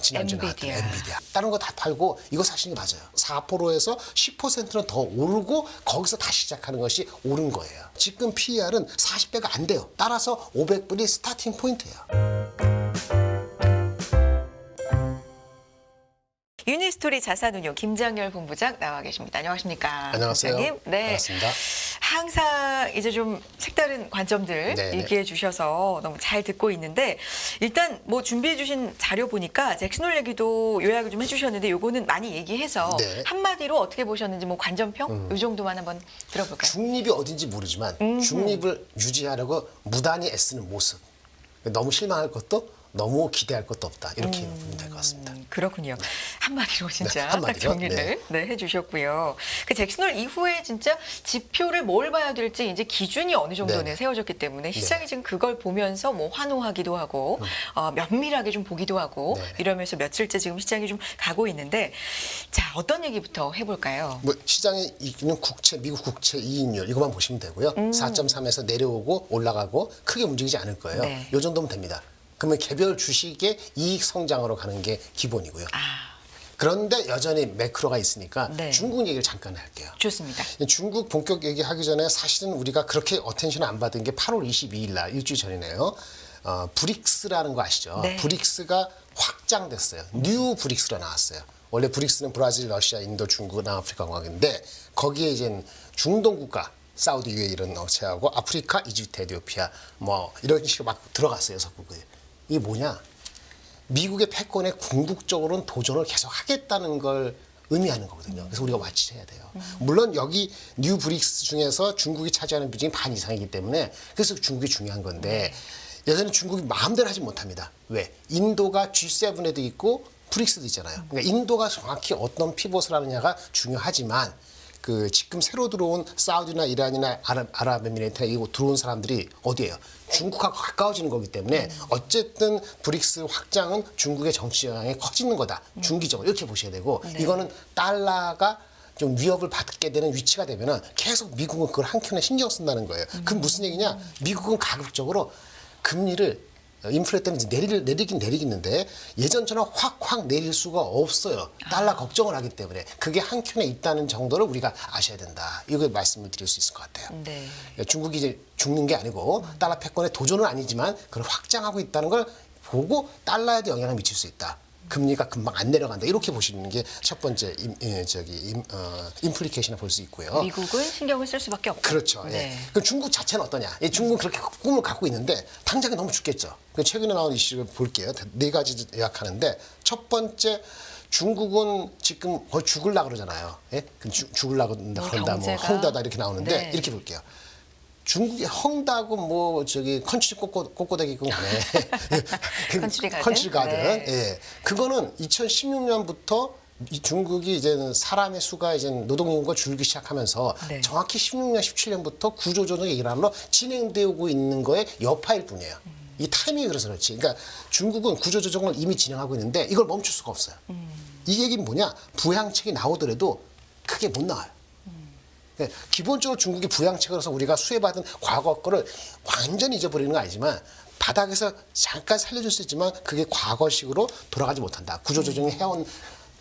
지난주에 엔비디아. 나왔던 엔비디아. 다른 거 다 팔고 이거 사시는 게 맞아요. 4%에서 10%는 더 오르고 거기서 다시 시작하는 것이 옳은 거예요. 지금 PER은 40배가 안 돼요. 따라서 500불이 스타팅 포인트예요. 유니스토리 자산운용 김장열 본부장 나와 계십니다. 안녕하십니까? 안녕하세요. 본부장님. 네. 반갑습니다. 항상 이제 좀 색다른 관점들 네네. 얘기해 주셔서 너무 잘 듣고 있는데 일단 뭐 준비해 주신 자료 보니까 잭슨홀 얘기도 요약을 좀 해주셨는데 요거는 많이 얘기해서 네. 한마디로 어떻게 보셨는지 뭐 관전평 요 정도만 한번 들어볼까요? 중립이 어딘지 모르지만 중립을 유지하려고 무단히 애쓰는 모습. 너무 실망할 것도 너무 기대할 것도 없다. 이렇게 보면 될 것 같습니다. 그렇군요. 한마디로 진짜 네, 한마디로. 딱 정리를 네, 해주셨고요. 그 잭슨홀 이후에 진짜 지표를 뭘 봐야 될지 이제 기준이 어느 정도는 네. 세워졌기 때문에 시장이 지금 그걸 보면서 뭐 환호하기도 하고 면밀하게 좀 보기도 하고 네. 이러면서 며칠째 지금 시장이 좀 가고 있는데 자 어떤 얘기부터 해볼까요? 뭐 시장에 이기는 국채, 미국 국채 이익률 이것만 보시면 되고요. 4.3에서 내려오고 올라가고 크게 움직이지 않을 거예요. 네. 이 정도면 됩니다. 그러면 개별 주식의 이익 성장으로 가는 게 기본이고요. 그런데 여전히 매크로가 있으니까 네. 중국 얘기를 잠깐 할게요. 좋습니다. 중국 본격 얘기하기 전에 사실은 우리가 그렇게 어텐션을 안 받은 게 8월 22일 날 일주일 전이네요. 브릭스라는 거 아시죠? 네. 브릭스가 확장됐어요. 뉴 브릭스로 나왔어요. 원래 브릭스는 브라질, 러시아, 인도, 중국, 남아프리카 공화국인데 거기에 이제 중동 국가 사우디, UAE 이런 업체하고 아프리카, 이집트, 에티오피아 뭐 이런 식으로 막 들어갔어요. 여섯국이. 이게 뭐냐? 미국의 패권에 궁극적으로는 도전을 계속 하겠다는 걸 의미하는 거거든요. 그래서 우리가 와치해야 돼요. 물론 여기 뉴 브릭스 중에서 중국이 차지하는 비중이 반 이상이기 때문에 그래서 중국이 중요한 건데 여전히 중국이 마음대로 하지 못합니다. 왜? 인도가 G7에도 있고 브릭스도 있잖아요. 그러니까 인도가 정확히 어떤 피벗을 하느냐가 중요하지만 그 지금 새로 들어온 사우디나 이란이나 아랍에미레이트나 이거 들어온 사람들이 어디예요? 중국하고 가까워지는 거기 때문에 어쨌든 브릭스 확장은 중국의 정치 영향이 커지는 거다. 중기적으로 이렇게 보셔야 되고 이거는 달러가 좀 위협을 받게 되는 위치가 되면은 계속 미국은 그걸 한켠에 신경 쓴다는 거예요. 그럼 무슨 얘기냐? 미국은 가급적으로 금리를 인플레 때문에 내리긴 내리겠는데 예전처럼 확 내릴 수가 없어요. 달러 걱정을 하기 때문에 그게 한켠에 있다는 정도를 우리가 아셔야 된다. 이거 말씀을 드릴 수 있을 것 같아요. 네. 중국이 이제 죽는 게 아니고 달러 패권의 도전은 아니지만 그걸 확장하고 있다는 걸 보고 달러에도 영향을 미칠 수 있다. 금리가 금방 안 내려간다. 이렇게 보시는 게 첫 번째 임플리케이션을 볼 수 있고요. 미국은 신경을 쓸 수밖에 없고. 그렇죠. 네. 예. 그 중국 자체는 어떠냐? 중국은 그렇게 꿈을 갖고 있는데 당장에 너무 죽겠죠. 최근에 나온 이슈를 볼게요. 네 가지 요약하는데 첫 번째 중국은 지금 거의 죽으려고 그러잖아요. 예? 죽으려고 그런다, 뭐 경제가. 헝다다 이렇게 나오는데 네. 이렇게 볼게요. 중국이 헝다고 뭐 저기 컨츄리 꼬꼬대기 군 가네. 컨츄리 가든. 컨츄리 가든. 네. 예. 그거는 2016년부터 중국이 이제 사람의 수가 이제 노동인구가 줄기 시작하면서 네. 정확히 16년, 17년부터 구조조정의 일환으로 진행되고 있는 거에 여파일 뿐이에요. 이 타이밍이 그래서 그렇지. 그러니까 중국은 구조조정을 이미 진행하고 있는데 이걸 멈출 수가 없어요. 이 얘기는 뭐냐? 부양책이 나오더라도 크게 못 나와요. 기본적으로 중국이 부양책으로서 우리가 수혜받은 과거 거를 완전히 잊어버리는 건 아니지만 바닥에서 잠깐 살려줄 수 있지만 그게 과거식으로 돌아가지 못한다. 구조조정이 해온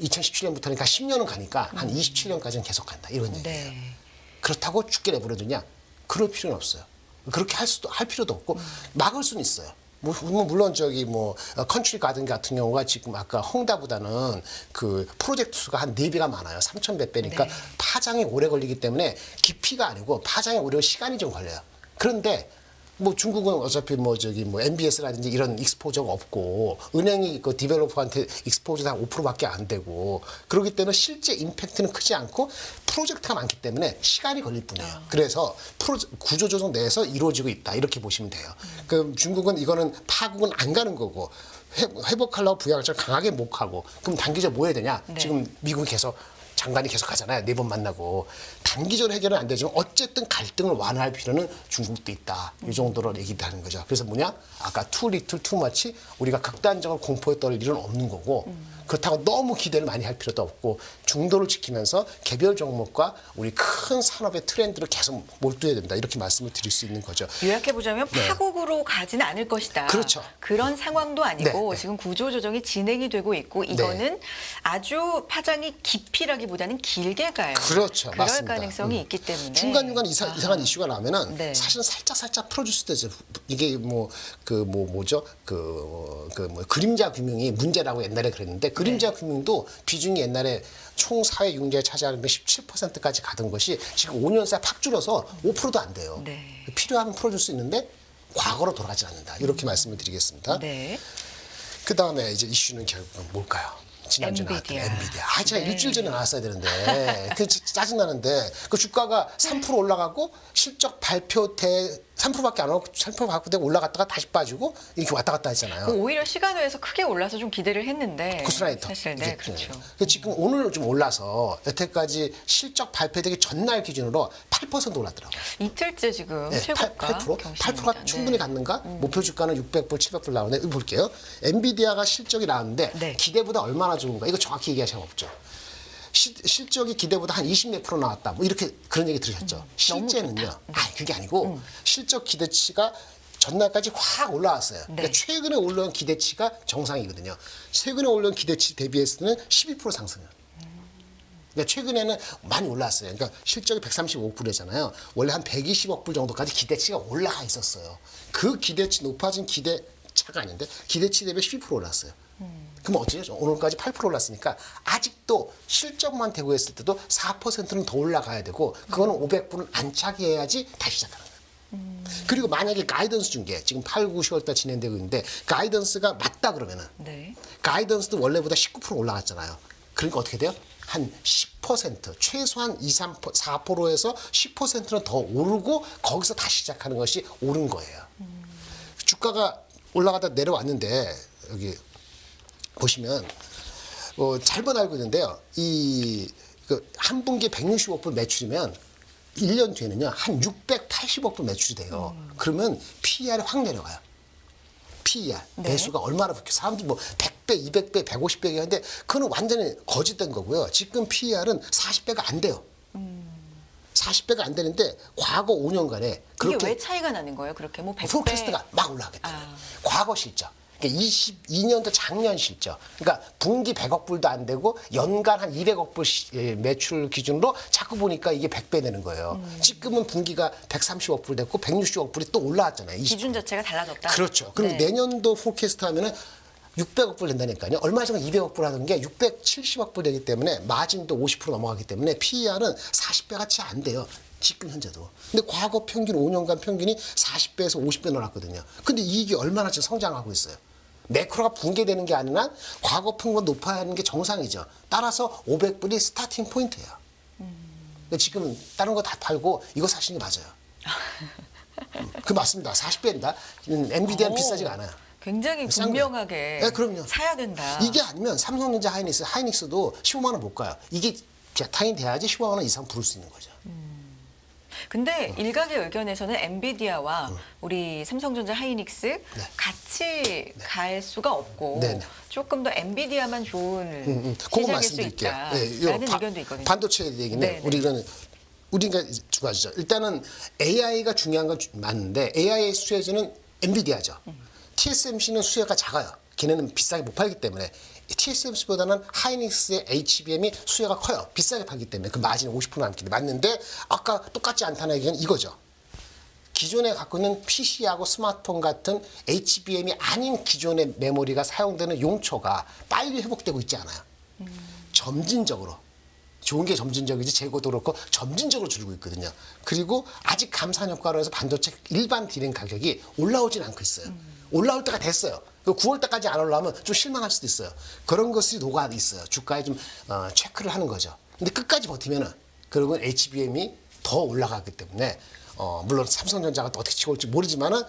2017년부터니까 10년은 가니까 한 27년까지는 계속 간다. 이런 얘기예요. 네. 그렇다고 죽게 내버려두냐? 그럴 필요는 없어요. 그렇게 할 필요도 없고 막을 수는 있어요. 물론 저기 뭐 컨트리 가든 같은 경우가 지금 아까 헝다보다는 그 프로젝트 수가 한 4배가 많아요. 3,100 배니까 네. 파장이 오래 걸리기 때문에 깊이가 아니고 파장이 오래 걸리고 시간이 좀 걸려요. 그런데 뭐 중국은 어차피 뭐 저기 뭐 MBS라든지 이런 익스포저가 없고 은행이 그 디벨로퍼한테 익스포저가 한 5%밖에 안 되고 그렇기 때문에 실제 임팩트는 크지 않고 프로젝트가 많기 때문에 시간이 걸릴 뿐이에요. 그래서 구조조정 내에서 이루어지고 있다 이렇게 보시면 돼요. 그럼 중국은 이거는 파국은 안 가는 거고 회복하려고 부양을 강하게 못 하고 그럼 단기적으로 뭐 해야 되냐? 네. 지금 미국이 계속 장관이 계속 하잖아요. 4번 만나고. 단기적으로 해결은 안 되지만 어쨌든 갈등을 완화할 필요는 중국도 있다. 이 정도로 얘기를 하는 거죠. 그래서 뭐냐? 아까 too little, too much 우리가 극단적으로 공포에 떨 일은 없는 거고 그렇다고 너무 기대를 많이 할 필요도 없고 중도를 지키면서 개별 종목과 우리 큰 산업의 트렌드를 계속 몰두해야 된다. 이렇게 말씀을 드릴 수 있는 거죠. 요약해보자면 파국으로 가지는 않을 것이다. 그렇죠. 그런 상황도 아니고 네, 네. 지금 구조조정이 진행이 되고 있고 이거는 아주 파장이 깊이라기보다는 길게 가요. 그렇죠. 그럴 맞습니다. 가능성이 있기 때문에 중간중간 이상한 이슈가 나면은 네. 사실은 살짝 풀어줄 수도 있어요. 이게 뭐죠? 그림자 금융이 문제라고 옛날에 그랬는데 그림자 금융도 비중이 옛날에 총 사회 융자에 차지하는 게 17%까지 가던 것이 지금 5년 사이 팍 줄어서 5%도 안 돼요. 네. 필요하면 풀어줄 수 있는데 과거로 돌아가지 않는다. 이렇게 말씀을 드리겠습니다. 네. 그 다음에 이제 이슈는 결국은 뭘까요? 지난주에 나왔던 엔비디아. 엔비디아. 제가 네. 일주일 전에 나왔어야 되는데 그 짜증나는데 그 주가가 3% 올라가고 실적 발표 때 3%밖에 안 하고 3% 발표되고 올라갔다가 다시 빠지고 이렇게 왔다 갔다 했잖아요. 오히려 시간외에서 크게 올라서 좀 기대를 했는데 코스라이터. 사실 네, 그렇죠. 지금 오늘 좀 올라서 여태까지 실적 발표되기 전날 기준으로 8% 올랐더라고요. 이틀째 지금 네, 최고가 8%가 충분히 갔는가? 목표 주가는 600불, 700불 나오는데 이거 볼게요. 엔비디아가 실적이 나왔는데 네. 기대보다 얼마나 좋은가? 이거 정확히 얘기할 시간 없죠. 실적이 기대보다 한 20몇 프로 나왔다. 뭐 이렇게 그런 얘기 들으셨죠. 실제는요. 그게 아니고 실적 기대치가 전날까지 확 올라왔어요. 네. 그러니까 최근에 올라온 기대치가 정상이거든요. 최근에 올라온 기대치 대비해서는 12% 상승이에요. 그러니까 최근에는 많이 올랐어요. 그러니까 실적이 135억 불이잖아요. 원래 한 120억 불 정도까지 기대치가 올라가 있었어요. 그 기대치 높아진 기대차가 아닌데 기대치 대비 12% 올랐어요. 그럼 어쩌죠? 오늘까지 8% 올랐으니까 아직도 실적만 대고 했을 때도 4%는 더 올라가야 되고 그거는 500불은 안 차게 해야지 다시 시작하는 거예요. 그리고 만약에 가이던스 준 게 지금 8, 9, 10월 달 진행되고 있는데 가이던스가 맞다 그러면은 네. 가이던스도 원래보다 19% 올라갔잖아요. 그러니까 어떻게 돼요? 한 10% 최소한 2, 3, 4%에서 10%는 더 오르고 거기서 다시 시작하는 것이 옳은 거예요. 주가가 올라가다 내려왔는데 여기 보시면 잘못 알고 있는데요. 한 분기에 160억 불 매출이면 1년 뒤에는요. 한 680억 불 매출이 돼요. 그러면 PER이 확 내려가요. PER 네. 배수가 얼마나 붙게 사람들이 뭐 100배, 200배, 150배 얘기하는데 그거는 완전히 거짓된 거고요. 지금 PER은 40배가 안 돼요. 40배가 안 되는데 과거 5년간에 이게 그렇게 왜 차이가 나는 거예요? 그렇게 뭐 100배 포캐스트가 막 올라가기 때문에 과거 실적 그러니까 22년도 작년 실적 그러니까 분기 100억 불도 안 되고 연간 한 200억 불 매출 기준으로 자꾸 보니까 이게 100배 되는 거예요. 지금은 분기가 130억 불 됐고 160억 불이 또 올라왔잖아요. 20%. 기준 자체가 달라졌다. 그렇죠. 그럼 네. 내년도 포캐스트 하면은 600억 불 된다니까요. 얼마 전에 200억 불 하던 게 670억 불 되기 때문에 마진도 50% 넘어가기 때문에 PER은 40배가 채 안 돼요. 지금 현재도. 근데 과거 평균 5년간 평균이 40배에서 50배 늘었거든요. 근데 이익이 얼마나 지금 성장하고 있어요. 매크로가 붕괴되는 게 아니라 과거 평균 높아야 하는 게 정상이죠. 따라서 500불이 스타팅 포인트예요. 근데 지금 다른 거 다 팔고 이거 사시는 게 맞아요. 그 맞습니다. 40배입니다. 엔비디아는 비싸지가 않아요. 굉장히 싼 거예요. 분명하게 네, 그럼요. 사야 된다. 이게 아니면 삼성전자 하이닉스도 15만 원 못 가요. 이게 타인 돼야지 15만 원 이상 부를 수 있는 거죠. 근데 일각의 의견에서는 엔비디아와 우리 삼성전자 하이닉스 같이 갈 수가 없고 네. 조금 더 엔비디아만 좋은 그거 시장일 수 말씀드릴게요. 있다라는 의견도 있거든요. 반도체 얘기는 네, 네. 우리가 두 가지죠. 일단은 AI가 중요한 건 맞는데 AI 수혜주는 엔비디아죠. TSMC는 수혜가 작아요. 걔네는 비싸게 못 팔기 때문에 TSMC보다는 하이닉스의 HBM이 수혜가 커요. 비싸게 팔기 때문에 그 마진이 50% 남기 맞는데 아까 똑같지 않다는 얘기는 이거죠. 기존에 갖고 있는 PC하고 스마트폰 같은 HBM이 아닌 기존의 메모리가 사용되는 용처가 빨리 회복되고 있지 않아요. 점진적으로. 좋은 게 점진적이지 재고도 그렇고 점진적으로 줄고 있거든요. 그리고 아직 감산 효과로 해서 반도체 일반 디램 가격이 올라오진 않고 있어요. 올라올 때가 됐어요. 9월 달까지 안 올라오면 좀 실망할 수도 있어요. 그런 것이 녹아 있어요. 주가에 좀 체크를 하는 거죠. 근데 끝까지 버티면은 결국은 HBM이 더 올라가기 때문에 물론 삼성전자가 또 어떻게 치고 올지 모르지만은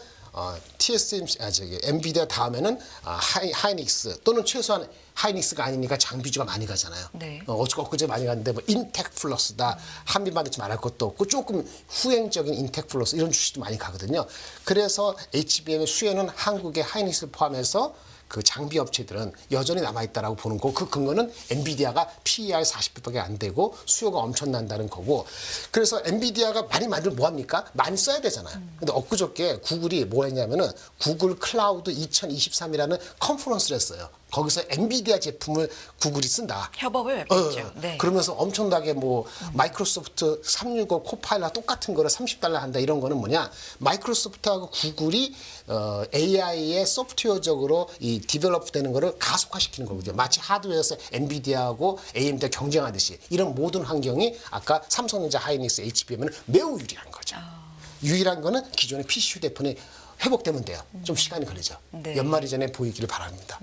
TSMC 엔비디아 다음에는 하이닉스 또는 최소한 하이닉스가 아니니까 장비주가 많이 가잖아요. 네. 엊그제 많이 갔는데 뭐 인텍 플러스다 한빛반도체 말할 것도 없고 조금 후행적인 인텍 플러스 이런 주식도 많이 가거든요. 그래서 HBM의 수혜는 한국의 하이닉스를 포함해서 그 장비 업체들은 여전히 남아있다라고 보는 거. 그 근거는 엔비디아가 PER 40배밖에 안 되고 수요가 엄청난다는 거고. 그래서 엔비디아가 많이 만들면 뭐합니까? 많이 써야 되잖아요. 근데 엊그저께 구글이 뭐 했냐면은 구글 클라우드 2023이라는 컨퍼런스를 했어요. 거기서 엔비디아 제품을 구글이 쓴다. 협업을 했죠. 네. 그러면서 엄청나게 뭐 마이크로소프트 365 코파일럿 똑같은 거를 $30 한다 이런 거는 뭐냐? 마이크로소프트하고 구글이 AI의 소프트웨어적으로 이 디벨롭되는 거를 가속화시키는 거거든요. 마치 하드웨어에서 엔비디아하고 AMD가 경쟁하듯이 이런 모든 환경이 아까 삼성전자, 하이닉스, HBM은 매우 유리한 거죠. 유일한 거는 기존의 PC 휴대폰이 회복되면 돼요. 좀 시간이 걸리죠. 네. 연말 이전에 보이기를 바랍니다.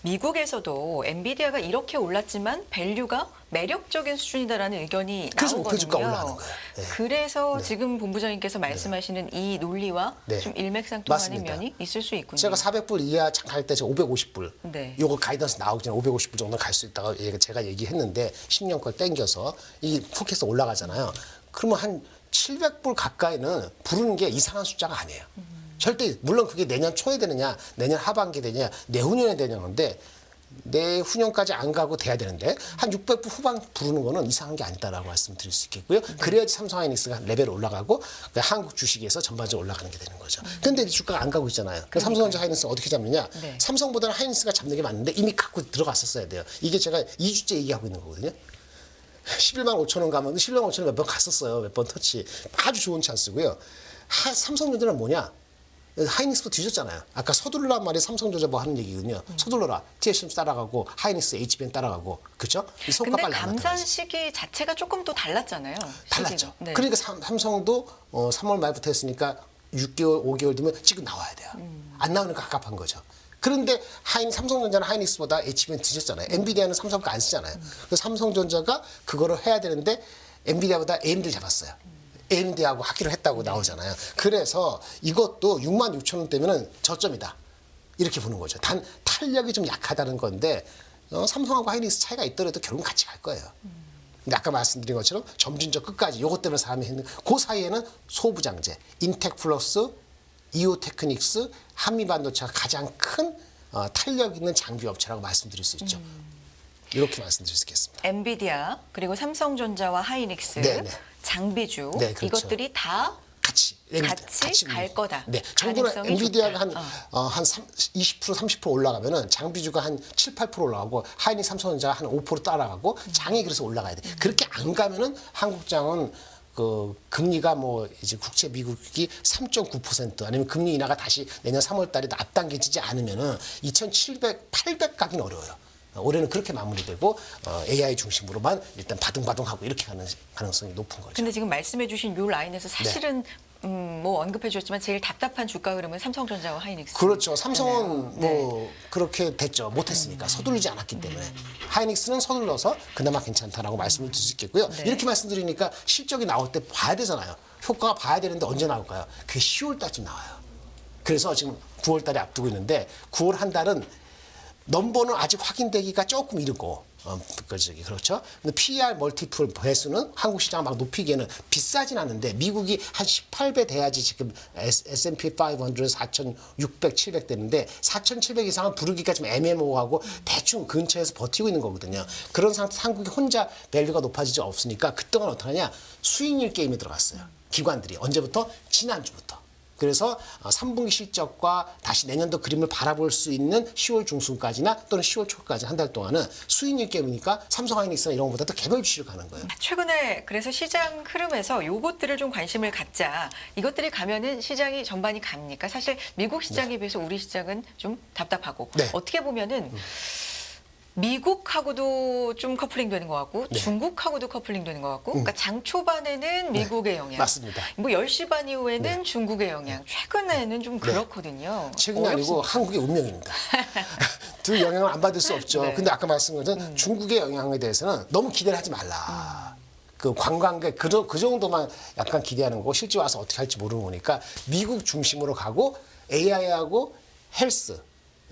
미국에서도 엔비디아가 이렇게 올랐지만 밸류가 매력적인 수준이다라는 의견이 그래서 나오거든요. 목표 주가 올라가는 거예요. 네. 그래서 지금 본부장님께서 말씀하시는 이 논리와 네. 좀 일맥상통하는 맞습니다. 면이 있을 수 있군요. 제가 400불 이하 갈 때 제가 550불. 네. 요거 가이던스 나오기 전에 550불 정도 갈 수 있다가 제가 얘기했는데 10년 걸 땡겨서 이 포켓에서 올라가잖아요. 그러면 한 700불 가까이는 부르는 게 이상한 숫자가 아니에요. 절대 물론 그게 내년 초에 되느냐, 내년 하반기에 되느냐, 내후년에 되냐는데 내후년까지 안 가고 돼야 되는데 한 600불 후반 부르는 거는 이상한 게 아니다라고 말씀드릴 수 있겠고요. 그래야지 삼성하이닉스가 레벨 올라가고 한국 주식에서 전반적으로 올라가는 게 되는 거죠. 근데 주가가 안 가고 있잖아요. 그래서 삼성전자 하이닉스 어떻게 잡느냐? 네. 삼성보다는 하이닉스가 잡는 게 맞는데 이미 갖고 들어갔었어야 돼요. 이게 제가 2주째 얘기하고 있는 거거든요. 11만 5천 원 가면 11만 5천 원 몇 번 갔었어요. 몇 번 터치. 아주 좋은 찬스고요. 삼성전자는 뭐냐? 하이닉스도 뒤졌잖아요. 아까 서둘러란 말이 삼성전자 뭐 하는 얘기거든요. 서둘러라. TSMC 따라가고 하이닉스, HBM 따라가고. 그렇죠? 이 성과 근데 빨리 감산 나타나야지. 시기 자체가 조금 또 달랐잖아요. 달랐죠. 시기가. 네. 그러니까 삼성도 3월 말부터 했으니까 6개월, 5개월 뒤면 지금 나와야 돼요. 안 나오니까 갑갑한 거죠. 그런데 삼성전자는 하이닉스보다 HBM 뒤졌잖아요. 엔비디아는 삼성 거 안 쓰잖아요. 그래서 삼성전자가 그거를 해야 되는데 엔비디아보다 AMD를 잡았어요. AMD하고 하기로 했다고 나오잖아요. 그래서 이것도 6만 6천 원대면은 저점이다. 이렇게 보는 거죠. 단 탄력이 좀 약하다는 건데 삼성하고 하이닉스 차이가 있더라도 결국은 같이 갈 거예요. 근데 아까 말씀드린 것처럼 점진적 끝까지 요것 때문에 사람이 했는 그 사이에는 소부장제, 인텍플러스, 이오테크닉스, 한미반도체가 가장 큰 탄력 있는 장비 업체라고 말씀드릴 수 있죠. 이렇게 말씀드릴 수 있겠습니다. 엔비디아 그리고 삼성전자와 하이닉스 네네. 장비주 네, 그렇죠. 이것들이 다 같이 갈 거다. 네, 정부는 가능성이 엔비디아가 좋다. 한 20% 30% 올라가면은 장비주가 한 7, 8% 올라가고 하이닉스 삼성전자가 한 5% 따라가고 장이 그래서 올라가야 돼. 그렇게 안 가면은 한국장은 그 금리가 뭐 이제 국채 미국이 3.9% 아니면 금리 인하가 다시 내년 3월 달에 앞당겨지지 않으면은 2,700, 800 가기는 어려워요. 올해는 그렇게 마무리되고 AI 중심으로만 일단 바둥바둥하고 이렇게 가는 가능성이 높은 거죠. 근데 지금 말씀해주신 요 라인에서 사실은 뭐 언급해 주셨지만 제일 답답한 주가 흐름은 삼성전자와 하이닉스. 그렇죠. 삼성은 네. 뭐 그렇게 됐죠. 못했으니까 서두르지 않았기 때문에 하이닉스는 서둘러서 그나마 괜찮다라고 말씀을 드릴 수 있겠고요. 네. 이렇게 말씀드리니까 실적이 나올 때 봐야 되잖아요. 효과가 봐야 되는데 언제 나올까요? 그게 10월 달쯤 나와요. 그래서 지금 9월 달에 앞두고 있는데 9월 한 달은 넘버는 아직 확인되기가 조금 이르고 그렇죠. 근데 PER 멀티플 배수는 한국 시장 막 높이기에는 비싸진 않은데 미국이 한 18배 돼야지 지금 S&P 500 4,600, 700 되는데 4,700 이상은 부르기가 좀 애매모호하고 대충 근처에서 버티고 있는 거거든요. 그런 상태 한국이 혼자 밸류가 높아지지 없으니까 그동안 어떡하냐 수익률 게임에 들어갔어요. 기관들이 언제부터? 지난주부터. 그래서 3분기 실적과 다시 내년도 그림을 바라볼 수 있는 10월 중순까지나 또는 10월 초까지 한 달 동안은 수익률 게임이니까 삼성하이닉스나 이런 것보다 더 개별 주식을 가는 거예요. 최근에 그래서 시장 흐름에서 요것들을 좀 관심을 갖자. 이것들이 가면은 시장이 전반이 갑니까? 사실 미국 시장에 비해서 우리 시장은 좀 답답하고 네. 어떻게 보면은 미국하고도 좀 커플링 되는 것 같고 네. 중국하고도 커플링 되는 것 같고 그러니까 장 초반에는 미국의 영향 맞습니다. 뭐 10시 반 이후에는 중국의 영향 최근에는 좀 그렇거든요. 최근이 아니고 어렵습니다. 한국의 운명입니다. 두 영향을 안 받을 수 없죠. 네. 근데 아까 말씀드린 것처럼 중국의 영향에 대해서는 너무 기대를 하지 말라. 그 관광객 그 정도만 약간 기대하는 거고 실제 와서 어떻게 할지 모르는 거니까 미국 중심으로 가고 AI하고 헬스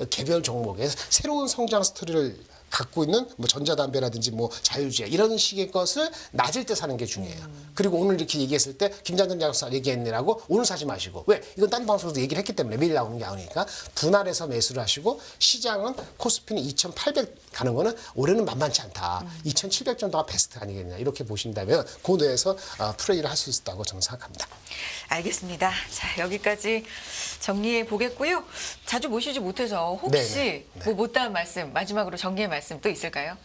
개별 종목에 새로운 성장 스토리를 갖고 있는 뭐 전자담배라든지 뭐 자율주의 이런 식의 것을 낮을 때 사는 게 중요해요. 그리고 오늘 이렇게 얘기했을 때 김장전 작업사 얘기했느라고 오늘 사지 마시고 왜? 이건 딴 방송에서 얘기를 했기 때문에 매일 나오는 게 아니니까 분할해서 매수를 하시고 시장은 코스피는 2,800 가는 거는 올해는 만만치 않다. 2,700 정도가 베스트 아니겠냐 이렇게 보신다면 그 내에서 플레이를 할 수 있다고 저는 생각합니다. 알겠습니다. 자, 여기까지 정리해 보겠고요. 자주 모시지 못해서 혹시 네네. 뭐 못다한 말씀, 마지막으로 정리의 말씀 또 있을까요?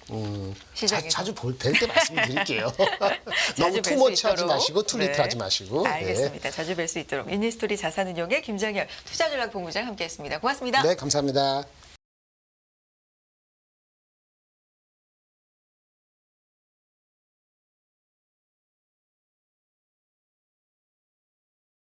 시장에서. 자주 뵐 때 말씀드릴게요. 자주 너무 뵐수 투머치하지 있도록. 마시고 투리틀 하지 마시고. 네. 알겠습니다. 자주 뵐 수 있도록 미니스토리 자산운용의 김장열 투자전략본부장 함께했습니다. 고맙습니다. 네, 감사합니다.